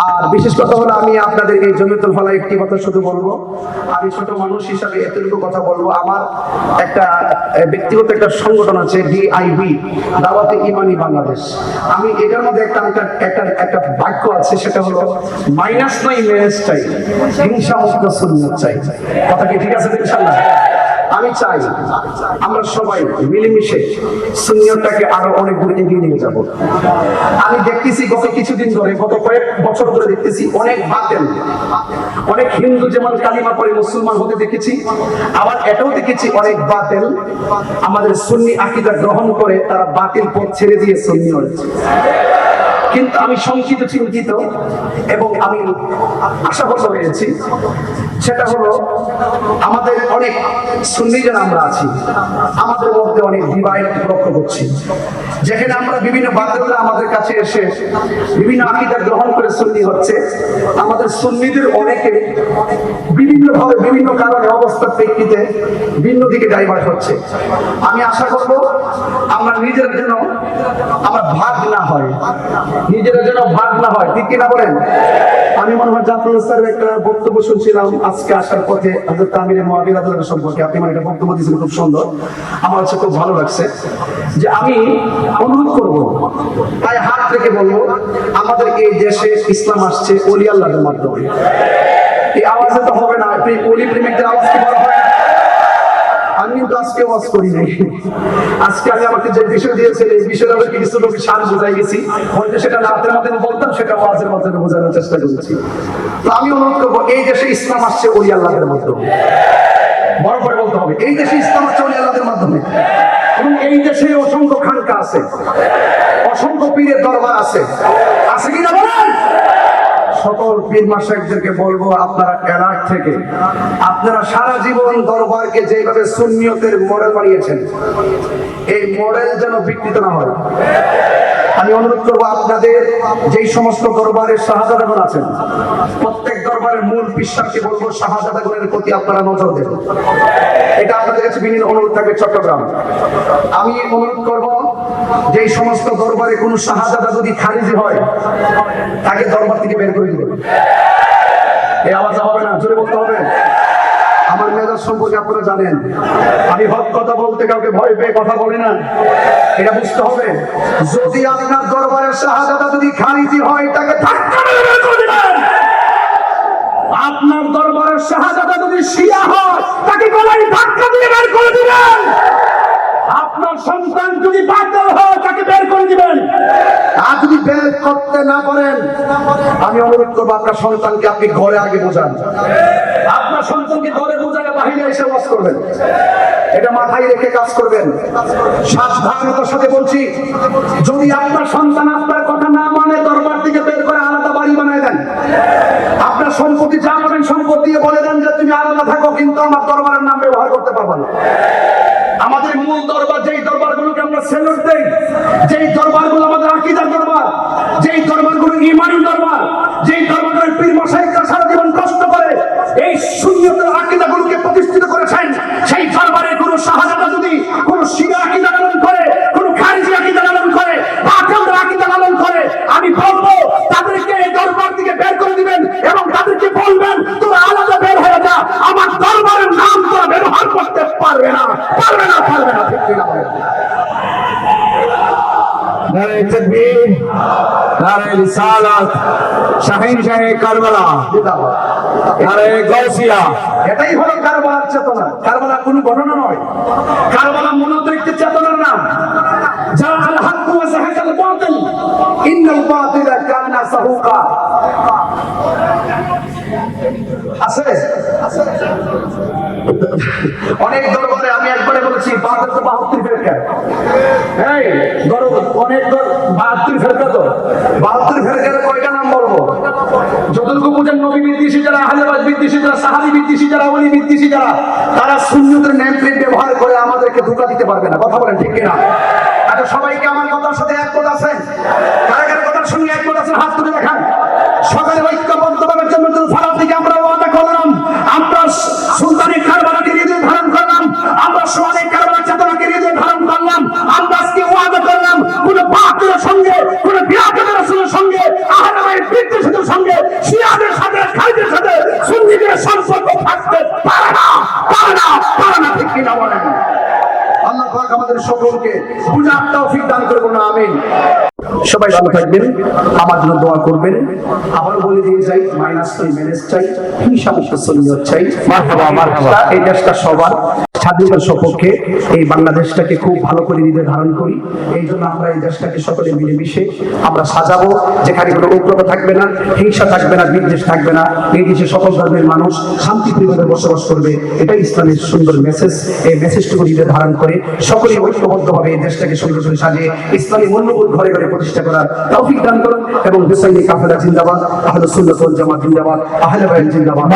আর বিশেষ কথা হলো, আমি আপনাদের এই জমিয়তুল ফালাহ একটি কথা শুধু বলবো, আমি ছোট মানুষ হিসাবে এতটুকু কথা বলবো, আমার একটা ব্যক্তিগত একটা সংগঠন আছে ডিআইবি, দাওয়াতে ইমানি বাংলাদেশ। আমি এটার মধ্যে একটা বাক্য আছে, সেটা হলো মাইনাস নয় মেনেজ চাই, হিংসা মুক্ত সুন্নাত চাই। কথা কি ঠিক আছে ইনশাআল্লাহ? আমি চাই আমরা সবাই মিলেমিশে সুন্নিয়তটাকে আরো অনেক দূর এগিয়ে নিয়ে যাব। আমি দেখতেছি গত কিছুদিন ধরে, গত কয়েক বছর ধরে দেখতেছি অনেক বাতিল, অনেক হিন্দু যেমন কালিমা পড়ে মুসলমান হতে দেখেছি, আবার এটাও দেখেছি অনেক বাতিল আমাদের সুন্নি আকীদা গ্রহণ করে তারা বাতিল পথ ছেড়ে দিয়ে সুন্নি হয়েছে। কিন্তু আমি শঙ্কিত, চিন্তিত এবং আমি আশাবাদ হয়েছি, সেটা হলো আমাদের অনেক সুন্নি যারা আমরা আছি, আমাদের মধ্যে অনেক ডিভাইড লক্ষ্য করছি, যেখানে আমরা বিভিন্ন বাতিলরা আমাদের কাছে এসে বিভিন্ন আকীদা গ্রহণ করে সুন্নি হচ্ছে। আমাদের সুন্নিদের অনেকে বিভিন্নভাবে বিভিন্ন কারণে অবস্থার প্রেক্ষিতে ভিন্ন দিকে ডাইভার্ট হচ্ছে। আমি আশা করব আমরা নিজের যেন আমরা ভাগ না হয়, নিজেরা যেন ভাগ না হয়, ঠিক কিনা বলেন? আমি মনে হয় জাফর স্যারের একটা বক্তব্য শুনছিলাম আজকে আসার পথে, হযরত আমির মুয়াবিয়া রাদিয়াল্লাহু সম্পর্কে আপনি মানে একটা বক্তব্য দিয়েছিলেন, খুব সুন্দর, আমার কাছে খুব ভালো লাগছে। যে আমি অনুরোধ করব, তাই হাত রেখে বলবো, আমাদের এই দেশে ইসলাম আসছে ওলি আল্লাহর মাধ্যমে। এই আওয়াজে তো হবে না, আপনি ওলি প্রেমিকদের আওয়াজ কি বলা হয়? আমি কিন্তু আজকে ওয়াজ করি নাই, আজকে আমি আমাকে যে বিষয় দিয়েছেন এই বিষয়টা কিছু লোক সার বোঝাই গেছি, হয়তো সেটা রাতের মাধ্যমে বলতাম, সেটা ওয়াজের মাধ্যমে বোঝানোর চেষ্টা করেছি। তো আমি অনুরোধ করবো, এই দেশে ইসলাম আসছে ওলি আল্লাহর মাধ্যমে, বড় করে বলতে হবে, এই দেশে ইসলাম আসছে ওলি আল্লাহর মাধ্যমে। এবং এই দেশে অসংখ্য খানকা আছে, অসংখ্য পীরের দরবার আছে, আছে কিনা বলেন? সকল পীর মাশায়েখদেরকে বলবো, আপনারা এলাক থেকে আপনারা সারা জীবন দরবারকে যেভাবে সুন্নিয়তের মডেল বানিয়েছেন, এই মডেল যেন বিকৃত না হয়। আমি অনুরোধ করবো, আপনাদের যেই সমস্ত দরবারের শাহজাদাগণ আছেন, প্রত্যেক দরবারের মূল বিশ্বাসকে বলবো, শাহজাদাগণের প্রতি আপনারা নজর দেন। এটা আপনাদের কাছে বিনীত অনুরোধ থাকবে। চট্টগ্রাম, আমি অনুরোধ করব, যেই সমস্ত দরবারে কোনো শাহজাদা যদি খারিজি হয়, তাকে দরবার থেকে বের করে দিবেন। এই আওয়াজ হবে না, জোরে বলতে হবে। আমার মেজাজ সম্পর্কে আপনারা জানেন, আমি হক কথা বলতে কাউকে ভয় পেয়ে কথা বলি না, এটা বুঝতে হবে। যদি আপনার দরবারের শাহজাদা যদি খারিজি হয়, তাকে ধাক্কা মেরে বের করে দিবেন। আপনার দরবারের শাহজাদা যদি শিয়া হয়, তাকে গলায় ধাক্কা দিয়ে বের করে দিবেন। আপনার সন্তান যদি বাতিল হয়, তাকে বের করে দিবেন। আর যদি বের করতে না পারেন, আমি অনুরোধ করবো, আপনার সন্তানকে আপনি ঘরে আগে বোঝান। আপনার সন্তানকে ঘরে বোঝালে বাহিরে এসে ওয়াজ করবেন, এটা মাথায় রেখে কাজ করবেন। সাবধানতার সাথে বলছি, যদি আপনার সন্তান আপনার কথা না মানে, দরবার থেকে বের করে আলাদা বাড়ি বানায় দেন। আপনার সম্পত্তি যা করেন সম্পদ দিয়ে বলে দেন যে তুমি আলাদা থাকো, কিন্তু আমার দরবারের নাম ব্যবহার করতে পারবে না। আমাদের মূল দরবার, যেই দরবারগুলোকে আমরা সেলুট দেই, যেই দরবারগুলো আমাদের আকীদার দরবার, যেই দরবারগুলো ঈমানি দরবার, যেই দরবারের পীর মাশায়েখরা সারা জীবন কষ্ট করে এই সুন্নতের আকীদাগুলোকে প্রতিষ্ঠিত করেছেন, সেই দরবারে কোনো শাহজাদা যদি কোনো শিয়া আকীদা লালন করে, কোনো খারিজি আকীদা লালন করে, বাতিল আকীদা লালন করে, আমি বলবো তাদেরকে এই দরবার থেকে বের করে দিবেন এবং তাদেরকে বলবেন, তোরা আলাদা বের হয়ে যা, আমার দরবারের নাম তোরা ব্যবহার করতে পারবে না, পারবে না, পারবে না। ঠিক কিনা বলেন? নারে তাকবীর, নারে রিসালাত, শাহিনশাহে কারবালা, নারে গাউসিয়া। এটাই হলো কারবালার চেতনা। কারবালা কোনো ঘটনা নয়, কারবালা মূলত একটি চেতনার নাম। যা আল হক ওয়া যাহাকাল বাতিল, ইন্নাল বাতিলা কানা সাহুকা। আছে অনেক দরবারে, আমি একবারে বলেছি, 72 ফেরকা, এই অনেক 72 ফেরকা, তো 72 ফেরকার কয়টা নাম বলবো? যতটুকু বুঝেন, নবী বিদ্বেষী যারা, আহলে বাইত বিদ্বেষী যারা, সাহাবী বিদ্বেষী যারা, ওলি বিদ্বেষী যারা, তারা সুন্নতের নেম প্লেট ব্যবহার করে আমাদেরকে ধোঁকা দিতে পারবে না। কথা বলেন ঠিক কিনা? আচ্ছা, সবাইকে আমার কথার সাথে একমত আছেন? কারা কারা কথার সঙ্গে একমত আছেন হাত তুলে দেখান। সকালে ঐক্যবদ্ধভাবে জমিয়তুল ফালাহ থেকে আমরা ওয়াদা করলাম, আমরা সুলতানি কারবালাকে হৃদয়ে ধারণ করলাম, আমরা সোয়ানে কারবালা চেতনাকে হৃদয়ে ধারণ করলাম। আমরা আজকে ওয়াদা করলাম, কোন বাতিলের সঙ্গে, কোন বিরাটের রাসূলের সঙ্গে, আহলে বাইত বিদ্বেষীদের সঙ্গে সবাই ভালো থাকবেন, আমার জন্য দোয়া করবেন। আবার বলে দিয়ে যাই, মাইনাস নয় ম্যানেজ চাই, হিংসা মুক্ত সুন্নিয়ত চাই। মারহাবা মারহাবা। এই দেশটা সবার, স্বাধীনতার সপক্ষে এই বাংলাদেশটাকে খুব ভালো করে হৃদয়ে ধারণ করি। এই জন্য আমরা এই দেশটাকে সকলে মিলেমিশে আমরা সাজাবো, যেখানে কোনো উগ্রতা থাকবে না, হিংসা থাকবে না, বিদ্বেষ থাকবে না। এই দেশে সকল ধর্মের মানুষ শান্তিপ্রিয়ভাবে বসবাস করবে, এটাই ইসলামের সুন্দর মেসেজ। এই মেসেজটুকু হৃদয়ে ধারণ করে সকলেই ঐক্যবদ্ধভাবে এই দেশটাকে সুন্দর করে সাজিয়ে ইসলামী মূল্যবোধ ঘরে ঘরে প্রতিষ্ঠা করার তৌফিক দান করুন। এবং হুসাইনি কাফেলা জিন্দাবাদ, আহলে সুন্নাত ওয়াল জামাত জিন্দাবাদ, আহলে বাইত জিন্দাবাদ।